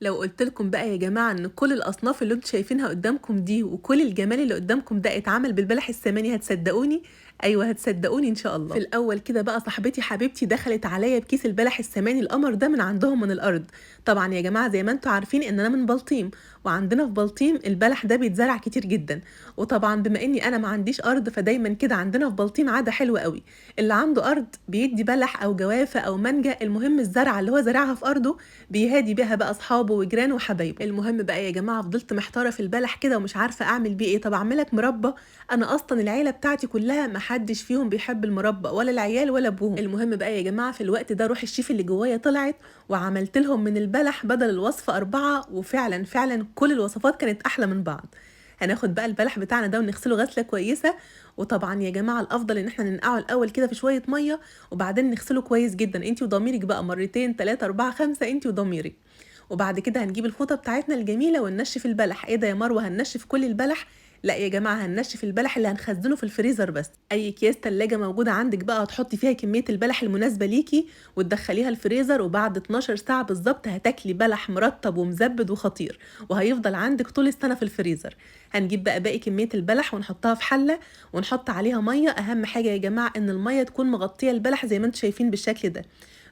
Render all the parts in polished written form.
لو قلت لكم بقى يا جماعة ان كل الاصناف اللي انتوا شايفينها قدامكم دي وكل الجمال اللي قدامكم ده اتعمل بالبلح السماني هتصدقوني؟ ايوه هتصدقوني ان شاء الله. في الاول كده بقى صاحبتي حبيبتي دخلت عليا بكيس البلح السماني القمر ده من عندهم من الارض. طبعا يا جماعة زي ما انتوا عارفين ان انا من بلطيم، وعندنا في بلطيم البلح ده بيتزرع كتير جدا. وطبعا بما اني انا ما عنديش ارض فدايما كده عندنا في بلطيم عادة حلوة قوي، اللي عنده ارض بيدي بلح او جوافة او مانجا، المهم الزرعة اللي هو زرعها في ارضه بيهادي بيها بقى اصحابه وجيرانه وحبايبه. المهم بقى يا جماعه فضلت محتاره في البلح كده ومش عارفه اعمل بيه ايه. طب اعملك مربى؟ انا اصلا العيله بتاعتي كلها ما حدش فيهم بيحب المربى، ولا العيال ولا ابوهم. المهم بقى يا جماعه في الوقت ده روح الشيف اللي جوايا طلعت وعملت لهم من البلح بدل الوصفه 4، وفعلا فعلا كل الوصفات كانت احلى من بعض. هناخد بقى البلح بتاعنا ده ونغسله غسله كويسه، وطبعا يا جماعه الافضل ان احنا ننقعه الاول كده في شويه ميه وبعدين نغسله كويس جدا، انتي وضميرك بقى، مرتين 3 4 5 انتي وضميرك. وبعد كده هنجيب الفوطه بتاعتنا الجميله وننشف البلح. ايه ده يا مروه هننشف كل البلح؟ لا يا جماعه هننشف البلح اللي هنخزنه في الفريزر بس. اي اكياس تلاجة موجوده عندك بقى هتحطي فيها كميه البلح المناسبه ليكي وتدخليها الفريزر، وبعد 12 ساعه بالظبط هتاكلي بلح مرطب ومزبد وخطير، وهيفضل عندك طول السنه في الفريزر. هنجيب بقى باقي كميه البلح ونحطها في حله ونحط عليها ميه. اهم حاجه يا جماعه ان الميه تكون مغطيه البلح زي ما انتم شايفين بالشكل ده.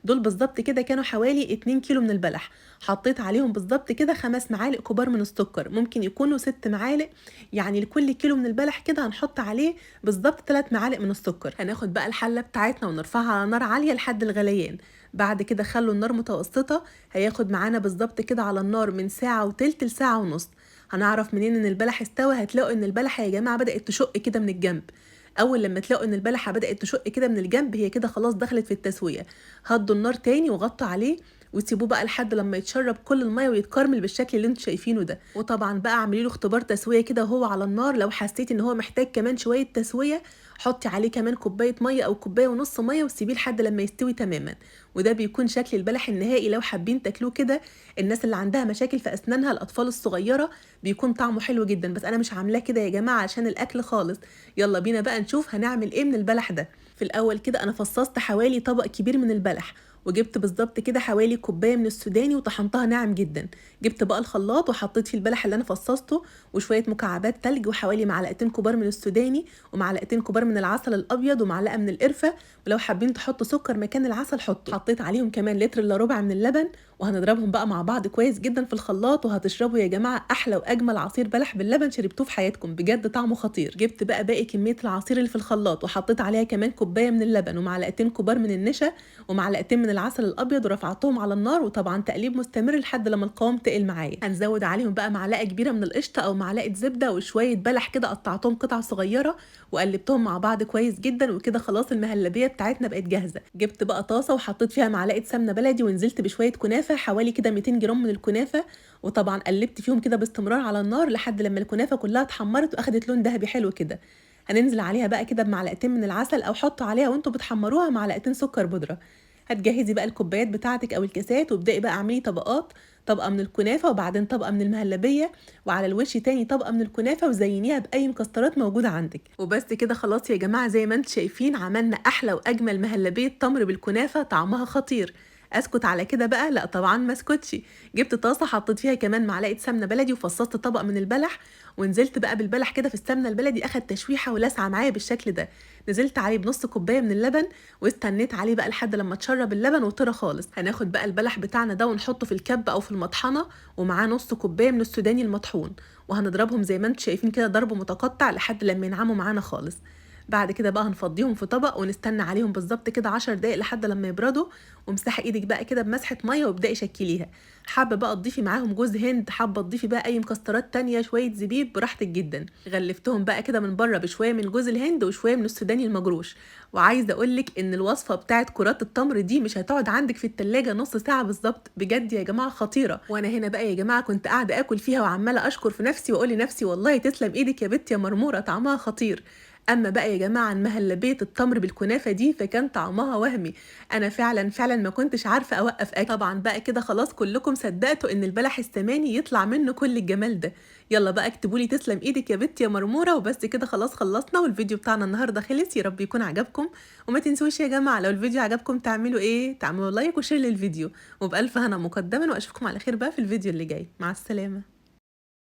دول بالظبط كده كانوا حوالي 2 كيلو من البلح. حطيت عليهم بالظبط كده 5 معالق كبار من السكر، ممكن يكونوا 6 معالق، يعني لكل كيلو من البلح كده هنحط عليه بالظبط 3 معالق من السكر. هناخد بقى الحله بتاعتنا ونرفعها على نار عاليه لحد الغليان. بعد كده خلوا النار متوسطه، هياخد معانا بالظبط كده على النار من ساعه وتلت لساعه ونص. هنعرف منين ان البلح استوى؟ هتلاقوا ان البلحه يا جماعه بدات تشق كده من الجنب. اول لما تلاقوا ان البلحه بدات تشق كده من الجنب هي كده خلاص دخلت في التسويه. هدوا النار تاني وغطوا عليه وتسيبوه بقى لحد لما يتشرب كل الميه ويتكرمل بالشكل اللي انتوا شايفينه ده. وطبعا بقى اعملي له اختبار تسويه كده وهو على النار، لو حسيتي ان هو محتاج كمان شويه تسويه حطي عليه كمان كوبايه ميه او كوبايه ونص ميه وسيبيه لحد لما يستوي تماما. وده بيكون شكل البلح النهائي لو حابين تاكلوه كده. الناس اللي عندها مشاكل في اسنانها، الاطفال الصغيره، بيكون طعمه حلو جدا، بس انا مش عاملاه كده يا جماعه عشان الاكل خالص. يلا بينا بقى نشوف هنعمل ايه من البلح ده. في الاول كده انا فصصت حوالي طبق كبير من البلح، وجبت بالظبط كده حوالي كوبايه من السوداني وطحنتها ناعم جدا. جبت بقى الخلاط وحطيت فيه البلح اللي انا فصصته وشويه مكعبات تلج وحوالي معلقتين كبار من السوداني ومعلقتين كبار من العسل الابيض ومعلقه من القرفه، ولو حابين تحطوا سكر مكان العسل حطوا. حطيت عليهم كمان لتر الا ربع من اللبن، وهنضربهم بقى مع بعض كويس جدا في الخلاط، وهتشربوا يا جماعه احلى واجمل عصير بلح باللبن شربتوه في حياتكم، بجد طعمه خطير. جبت بقى باقي كميه العصير اللي في الخلاط وحطيت عليها كمان كوبايه من اللبن ومعلقتين كبار من النشا ومعلقتين من العسل الابيض ورفعتهم على النار، وطبعا تقليب مستمر لحد لما القوام تقل معايا. هنزود عليهم بقى معلقه كبيره من القشطه او معلقه زبده وشويه بلح كده قطعتهم قطع صغيره وقلبتهم مع بعض كويس جدا، وكده خلاص المهلبيه بتاعتنا بقت جاهزه. جبت بقى طاسه وحطيت فيها معلقه سمنه بلدي ونزلت بشويه كنافه حوالي كده 200 جرام من الكنافه، وطبعا قلبت فيهم كده باستمرار على النار لحد لما الكنافه كلها اتحمرت واخدت لون ذهبي حلو كده. هننزل عليها بقى كده بمعلقتين من العسل، او حطوا عليها وانتوا بتحمروها معلقتين سكر بودره. هتجهزي بقى الكوبايات بتاعتك او الكاسات وابدأي بقى اعملي طبقات، طبقه من الكنافه وبعدين طبقه من المهلبيه وعلى الوش تاني طبقه من الكنافه، وزينيها باي مكسرات موجوده عندك. وبس كده خلاص يا جماعه زي ما انتم شايفين عملنا احلى واجمل مهلبيه تمر بالكنافه طعمها خطير. اسكت على كده بقى؟ لا طبعا ما اسكتش. جبت طاسه حطيت فيها كمان معلقه سمنه بلدي وفصصت طبق من البلح، ونزلت بقى بالبلح كده في السمنه البلدي، اخد تشويحه ولسعه معايا بالشكل ده. نزلت عليه بنص كوبايه من اللبن واستنيت عليه بقى لحد لما تشرب اللبن وطرى خالص. هناخد بقى البلح بتاعنا ده ونحطه في الكب او في المطحنه ومعاه نص كوبايه من السوداني المطحون، وهنضربهم زي ما انتم شايفين كده ضرب متقطع لحد لما ينعموا معانا خالص. بعد كده بقى هنفضيهم في طبق ونستنى عليهم بالظبط كده 10 دقايق لحد لما يبردوا. وامسحي ايدك بقى كده بمسحه ميه وابداي شكليها. حابه بقى تضيفي معاهم جوز هند، حابه تضيفي بقى اي مكسرات تانية، شويه زبيب، براحتك جدا. غلفتهم بقى كده من بره بشويه من جوز الهند وشويه من السوداني المجروش. وعايزه اقولك ان الوصفه بتاعت كرات التمر دي مش هتقعد عندك في التلاجة نص ساعه بالظبط، بجد يا جماعه خطيره. وانا هنا بقى يا جماعه كنت قاعده اكل فيها وعماله اشكر في نفسي واقول لنفسي والله تسلم ايدك يا بت يا مرموره، طعمها خطير. اما بقى يا جماعه عن مهلبيه التمر بالكنافه دي فكان طعمها وهمي. انا فعلا ما كنتش عارفه اوقف اكل. طبعا بقى كده خلاص كلكم صدقتوا ان البلح السماني يطلع منه كل الجمال ده. يلا بقى اكتبوا لي تسلم ايدك يا بنتي يا مرموره. وبس كده خلاص خلصنا والفيديو بتاعنا النهارده خلص. يا رب يكون عجبكم. وما تنسوش يا جماعه لو الفيديو عجبكم تعملوا ايه؟ تعملوا لايك وشير للفيديو. وبألف هنا مقدما واشوفكم على خير بقى في الفيديو اللي جاي. مع السلامه.